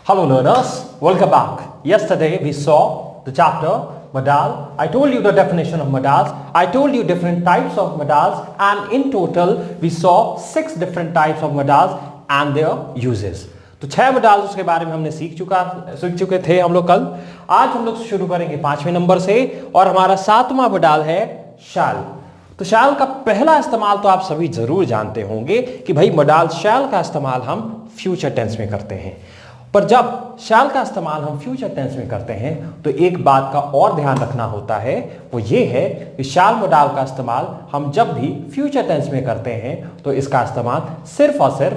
Hello learners, welcome back. Yesterday we saw the chapter modal. I told you the definition of modals. I told you different types of modals, and in total we saw 6 different types of modals and their uses. तो 6 modals के बारे में हमने सीख चुके थे हम लोग कल. आज हम लोग शुरू करेंगे 5वें नंबर से और हमारा 7वां modal है shall. तो shall का पहला इस्तेमाल तो आप सभी जरूर जानते होंगे कि भाई modal shall का इस्तेमाल हम फ्यूचर टेंस में करते हैं. पर जब शैल का इस्तेमाल हम फ्यूचर टेंस में करते हैं तो एक बात का और ध्यान रखना होता है, वो ये है कि शैल मोडाल का इस्तेमाल हम जब भी फ्यूचर टेंस में करते हैं तो इसका इस्तेमाल सिर्फ और सिर्फ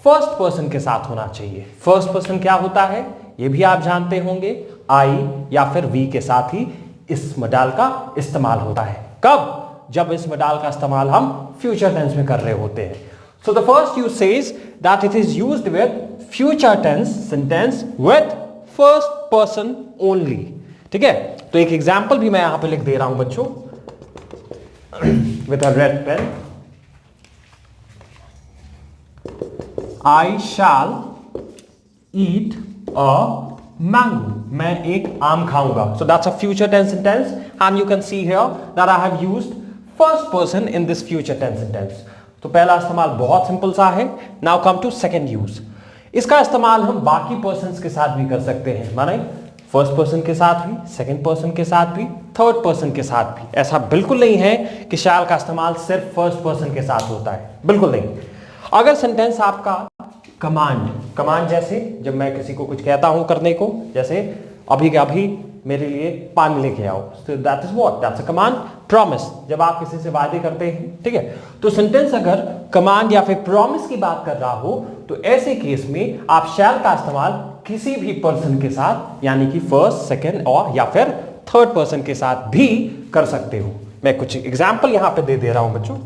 फर्स्ट पर्सन के साथ होना चाहिए. फर्स्ट पर्सन क्या होता है ये भी आप जानते होंगे, आई या फिर वी के साथ ही इस मोडाल का इस्तेमाल होता है. कब? जब इस मोडाल का इस्तेमाल हम फ्यूचर टेंस में कर रहे होते हैं. So the first use says that it is used with future tense sentence with first person only. ठीक है, तो एक एग्जाम्पल भी मैं यहां पे लिख दे रहा हूं बच्चों with a red pen. I shall eat a mango. मैं एक आम खाऊंगा. So that's a future tense sentence and you can see here that I have used first person in this future tense sentence. तो पहला इस्तेमाल बहुत simple सा है. Now come to second use. इसका इस्तेमाल हम बाकी पर्सन्स के साथ भी कर सकते हैं, माने फर्स्ट पर्सन के साथ भी, सेकंड पर्सन के साथ भी, थर्ड पर्सन के साथ भी. ऐसा बिल्कुल नहीं है कि शैल का इस्तेमाल सिर्फ फर्स्ट पर्सन के साथ होता है, बिल्कुल नहीं. अगर सेंटेंस आपका कमांड जैसे जब मैं किसी को कुछ कहता हूं करने को, जैसे अभी के अभी मेरे लिए पानी लेके आओ, so that is what? That's a command. Promise, जब आप किसी से वादे करते हैं, ठीक है, तो सेंटेंस अगर कमांड या फिर प्रॉमिस की बात कर रहा हो तो ऐसे केस में आप शैल का इस्तेमाल किसी भी पर्सन के साथ यानी कि फर्स्ट, सेकंड और या फिर थर्ड पर्सन के साथ भी कर सकते हो. मैं कुछ एग्जांपल यहां पे दे रहा हूं बच्चों.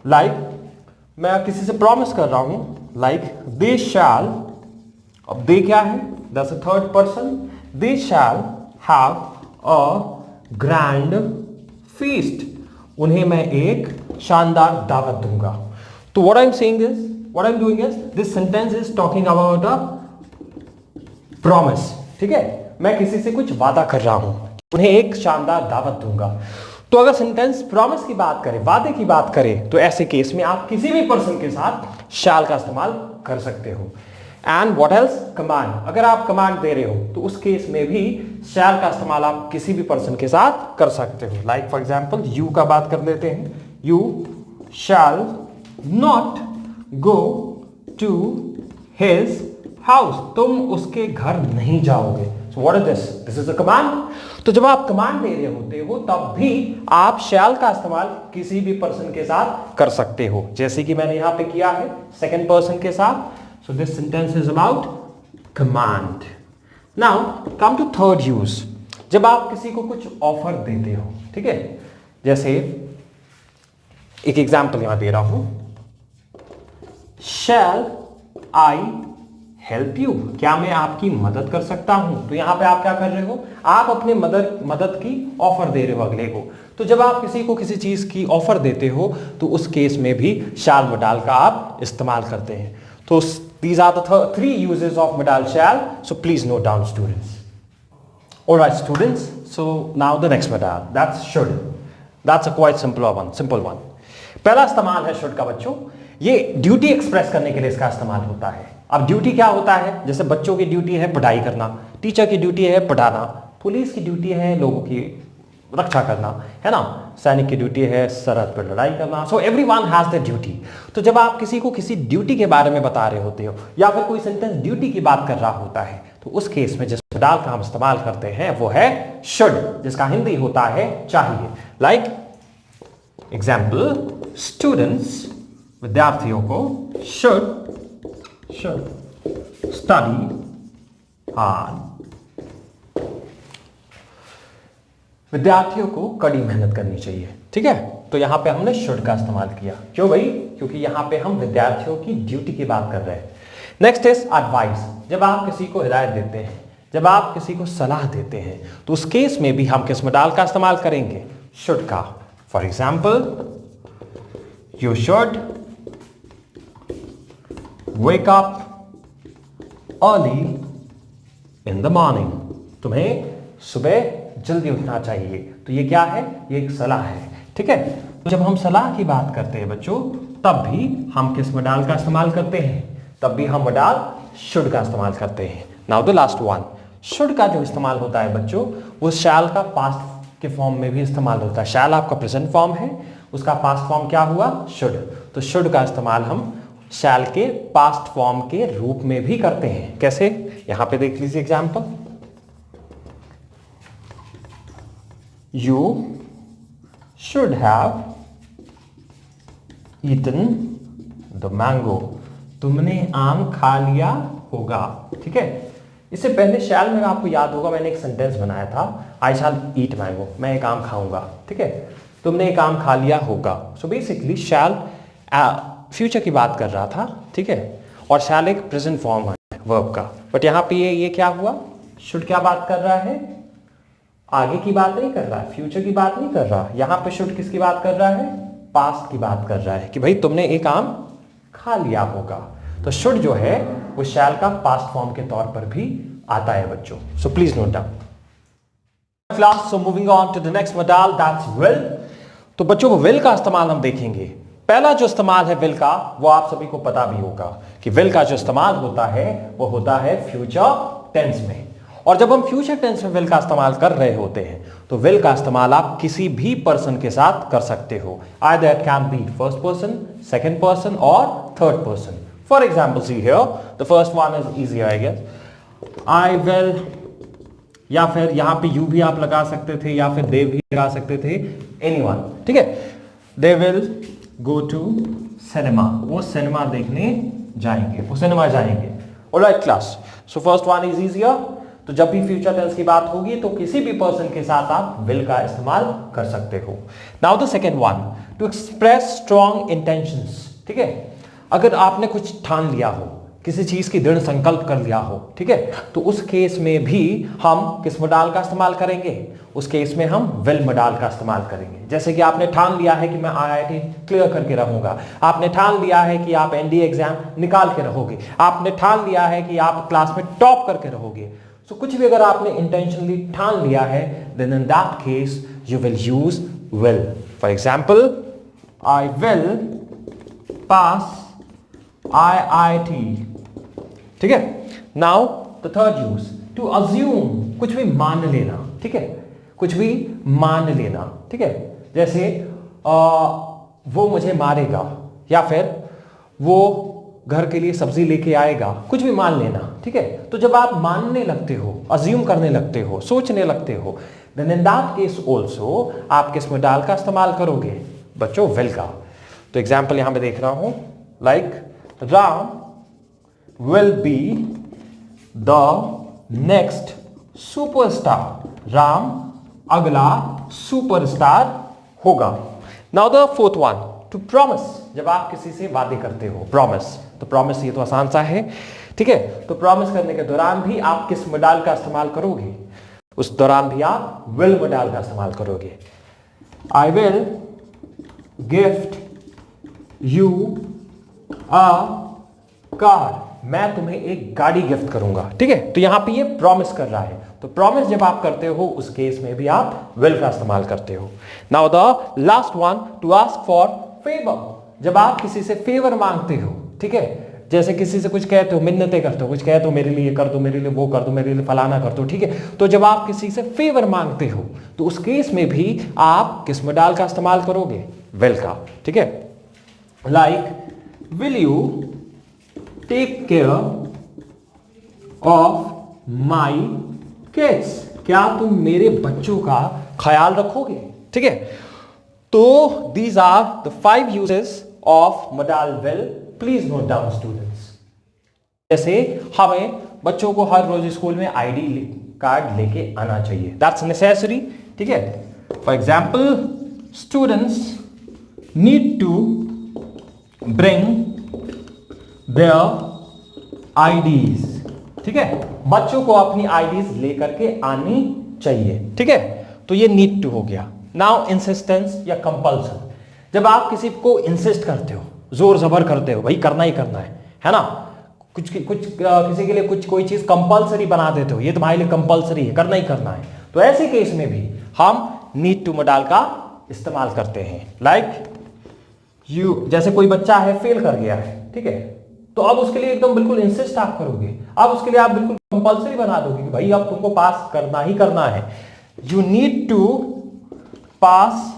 लाइक मैं किसी से प्रॉमिस कर रहा हूं, लाइक दे शैल, अब दे क्या है? That's a third person. They shall have a grand feast. उन्हें मैं एक शानदार दावत दूंगा. तो what I am doing is this sentence is talking about a promise. ठीक है, मैं किसी से कुछ वादा कर रहा हूं, उन्हें एक शानदार दावत दूंगा. तो अगर सेंटेंस प्रॉमिस की बात करे, वादे की बात करे, तो ऐसे केस में आप किसी भी पर्सन के साथ शैल का इस्तेमाल कर सकते हो. And what else? कमांड. अगर आप कमांड दे रहे हो तो उस केस में भी शैल का इस्तेमाल आप किसी भी पर्सन के साथ कर सकते हो. लाइक फॉर एग्जांपल यू का बात कर लेते हैं. You shall not go to his house. तुम उसके घर नहीं जाओगे. So what is this? This is a command. तो जब आप कमांड दे रहे होते हो तब भी आप शैल का इस्तेमाल किसी भी पर्सन के साथ कर सकते हो, जैसे कि मैंने यहां पे किया है सेकंड पर्सन के साथ. So this sentence is about command. Now come to third use. जब आप किसी को कुछ ऑफर देते हो, ठीक है, जैसे एक एग्जांपल यहां दे रहा हूं. Shall I help you? क्या मैं आपकी मदद कर सकता हूं? तो यहां पे आप क्या कर रहे हो? आप अपने मदद की ऑफर दे रहे हो अगले को. तो जब आप किसी को किसी चीज की ऑफर देते हो तो उस केस में भी shall मोडाल का आप इस्तेमाल करते हैं. So these are the 3 uses of modal shall. So please note down, students. All right, students. So now the next modal. That's should. That's a quite simple one. पहला इस्तेमाल है should का बच्चों. ये ड्यूटी एक्सप्रेस करने के लिए इसका इस्तेमाल होता है. अब ड्यूटी क्या होता है? जैसे बच्चों की ड्यूटी है पढ़ाई करना, टीचर की ड्यूटी है पढ़ाना, पुलिस की ड्यूटी है लोगों की रक्षा करना, है ना, सैनिक की ड्यूटी है सरहद पर लड़ाई करना. So everyone has the duty. तो जब आप किसी को किसी ड्यूटी के बारे में बता रहे होते हो या फिर कोई सेंटेंस ड्यूटी की बात कर रहा होता है तो उस केस में जिस मोडाल का हम इस्तेमाल करते हैं वो है शुड, जिसका हिंदी होता है चाहिए. लाइक एग्जाम्पल, स्टूडेंट्स, विद्यार्थियों को शुड स्टडी हार्ड. विद्यार्थियों को कड़ी मेहनत करनी चाहिए. ठीक है, तो यहां पे हमने शुड का इस्तेमाल किया. क्यों भाई? क्योंकि यहां पे हम विद्यार्थियों की ड्यूटी की बात कर रहे हैं. Next is advice. जब आप किसी को हिदायत देते हैं, जब आप किसी को सलाह देते हैं तो उस केस में भी हम किस मोडाल का इस्तेमाल करेंगे? शुड का. For example, you should wake up early in the morning, तुम्हें सुबह जल्दी उठना चाहिए। तो ये क्या है, ये एक सलाह है, ठीक है। तो जब हम सलाह की बात करते हैं बच्चों, तब भी हम किस मॉडल का इस्तेमाल करते हैं, तब भी हम मॉडल शुड का इस्तेमाल करते हैं। Now the last one, should का जो इस्तेमाल होता है बच्चों, वो शैल का पास्ट के फॉर्म में भी इस्तेमाल होता है। शैल आपका प्रेजेंट फॉर्म है, उसका पास्ट फॉर्म क्या हुआ, शुड। तो शुड का इस्तेमाल हम शैल के पास्ट फॉर्म के रूप में भी करते हैं। कैसे, यहां पे देख लीजिए example, you should have eaten the mango, तुमने आम खा लिया होगा, ठीक है। इससे पहले शैल में आपको याद होगा मैंने एक सेंटेंस बनाया था, आई शैल ईट मैंगो, मैं एक आम खाऊंगा, ठीक है। तुमने एक आम खा लिया होगा। सो बेसिकली शैल फ्यूचर की बात कर रहा था, ठीक है, और शैल एक प्रेजेंट फॉर्म है वर्ब का। बट यहाँ पे ये क्या हुआ, शुड क्या बात कर रहा है, आगे की बात नहीं कर रहा है, फ्यूचर की बात नहीं कर रहा। यहाँ पे शुड किसकी बात कर रहा है, पास्ट की बात कर रहा है कि भाई तुमने एक आम खा लिया होगा। तो शुड जो है वो शैल का पास्ट फॉर्म के तौर पर भी आता है बच्चों। So please note down class. So moving on to the next modal, that's will. तो बच्चों वो विल का इस्तेमाल हम देखेंगे। पहला जो इस्तेमाल है विल का, वो आप सभी को पता भी होगा कि विल का जो इस्तेमाल होता है वो होता है फ्यूचर टेंस में। और जब हम फ्यूचर टेंस में विल का इस्तेमाल कर रहे होते हैं तो विल का इस्तेमाल आप किसी भी पर्सन के साथ कर सकते हो। Either it can be first person, second person और third person. For example see here, the first one is easy I guess, I will, या फिर यहां पे यू भी आप लगा सकते थे या फिर दे भी लगा सकते थे, एनीवन, ठीक है। They will go to cinema, वो सिनेमा देखने जाएंगे, वो सिनेमा जाएंगे। Alright class, so first one is easier. तो जब भी फ्यूचर टेंस की बात होगी तो किसी भी पर्सन के साथ आप विल का इस्तेमाल कर सकते हो। Now the second one, to express strong intentions, ठीक है। अगर आपने कुछ ठान लिया हो, किसी चीज की दृढ़ संकल्प कर लिया हो, ठीक है, तो उस केस में भी हम किस मॉडल का इस्तेमाल करेंगे, उस केस में हम विल मॉडल का इस्तेमाल करेंगे। जैसे कि आपने ठान लिया है कि मैं आईआईटी क्लियर करके रहूंगा, आपने ठान लिया है कि आप एनडीए एग्जाम निकाल के रहोगे, आपने ठान लिया है कि आप क्लास में टॉप करके रहोगे। सो कुछ भी अगर आपने इंटेंशनली ठान लिया है, then in that case you will use will. For example, I will pass IIT, ठीक है। Now the third use, to assume, कुछ भी मान लेना, ठीक है, कुछ भी मान लेना, ठीक है। जैसे वो मुझे मारेगा, या फिर वो घर के लिए सब्जी लेके आएगा, कुछ भी मान लेना, ठीक है। तो जब आप मानने लगते हो, अज्यूम करने लगते हो, सोचने लगते हो, then in that case also आप किस मॉडल का इस्तेमाल करोगे बच्चों, विल का। तो एग्जाम्पल यहां पे देख रहा हूं, like Ram will be the next superstar, Ram अगला सुपरस्टार होगा। Now the fourth one, to promise, जब आप किसी से वादे करते हो, promise, तो promise ये तो आसान सा है, ठीक है। तो promise करने के दौरान भी आप किस मॉडल का इस्तेमाल करोगे, उस दौरान भी आप will मॉडल का इस्तेमाल करोगे। I will gift you a car, मैं तुम्हें एक गाड़ी गिफ्ट करूंगा, ठीक है। तो यहां पे ये प्रॉमिस कर रहा है, तो प्रॉमिस जब आप करते हो उस केस में भी आप विल का इस्तेमाल करते हो। Now the last one, to ask for favour, जब आप किसी से फेवर मांगते हो, ठीक है। जैसे किसी से कुछ कहते हो, मिन्नतें करते हो, कुछ कहते हो मेरे लिए कर दो, मेरे लिए वो कर दो, मेरे लिए फलाना कर दो, ठीक है। तो जब आप किसी से फेवर मांगते हो तो उस केस में भी आप किस मॉडल का इस्तेमाल करोगे, विल का, ठीक है। Like, will you take care of my kids, क्या तुम मेरे बच्चों का ख्याल रखोगे, ठीक है। तो these are the 5 uses of modal will. Please note down students. जैसे हमें बच्चों को हर रोज स्कूल में आईडी कार्ड लेके आना चाहिए, that's necessary, ठीक है। For example, students need to bring their IDs, ठीक है। बच्चों को अपनी IDs लेकर के आनी चाहिए, ठीक है। तो ये नीड टू हो गया। नाउ इंसिस्टेंस या कंपल्सन, जब आप किसी को इंसिस्ट करते हो, जोर जबर करते हो, भाई करना ही करना है ना, किसी के लिए कोई चीज कंपलसरी बना देते हो, ये तुम्हारे लिए कंपलसरी है, करना ही करना है, तो ऐसे केस में भी हम नीड टू मोडाल का इस्तेमाल करते हैं। लाइक जैसे कोई बच्चा है फेल कर गया है, ठीक है, तो अब उसके लिए एकदम बिल्कुल इंसिस्ट आप करोगे, अब उसके लिए आप बिल्कुल कंपलसरी बना दोगे कि भाई अब तुमको पास करना ही करना है, you need to pass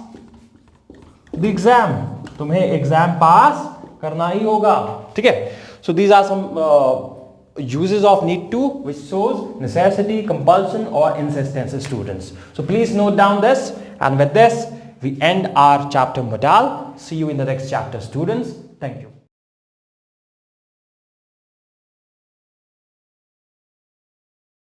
the exam, तुम्हें एग्जाम पास करना ही होगा, ठीक है। So these are some uses of need to which shows necessity, compulsion or insistence in students. So please note down this, and with this we end our chapter modal. See you in the next chapter, students. Thank you.